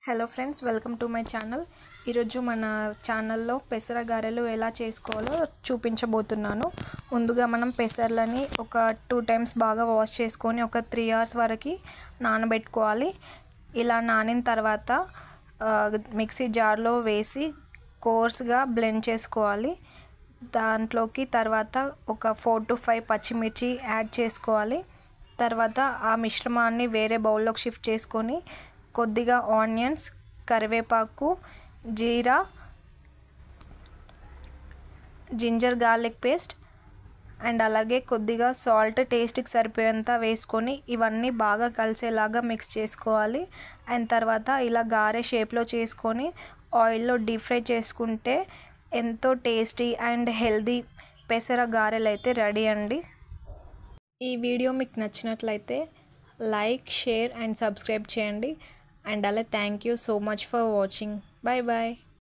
Hello friends, welcome to my channel. ఈరోజు మన ఛానల్లో పెసర గారెలు ఎలా చేసుకోవాలో చూపించబోతున్నాను. ముందుగా మనం పెసర్లని ఒక 2 టైమ్స్ బాగా వాష్ చేసుకొని ఒక 3 అవర్స్ వరకు నానబెట్టుకోవాలి. ఇలా నానిన తర్వాత మిక్సీ జార్లో వేసి కోర్స్గా బ్లెండ్ చేసుకోవాలి. దాంట్లోకి తర్వాత ఒక 4 to 5 పచ్చిమిర్చి యాడ్ చేసుకోవాలి. తర్వాత ఆ మిశ్రమాన్ని వేరే బౌల్లోకి షిఫ్ట్ చేసుకొని కొద్దిగా ఆనియన్స్, కరివేపాకు, జీరా, జింజర్ గార్లిక్ పేస్ట్ అండ్ అలాగే కొద్దిగా సాల్ట్ టేస్ట్కి సరిపోయేంత వేసుకొని ఇవన్నీ బాగా కలిసేలాగా మిక్స్ చేసుకోవాలి. అండ్ తర్వాత ఇలా గారె షేప్లో చేసుకొని ఆయిల్లో డీప్ ఫ్రై చేసుకుంటే ఎంతో టేస్టీ అండ్ హెల్దీ పెసర గారెలు అయితే రెడీ అండి. ఈ వీడియో మీకు నచ్చినట్లయితే లైక్, షేర్ అండ్ సబ్స్క్రైబ్ చేయండి. అండ్ అలా thank you so much for watching. Bye bye.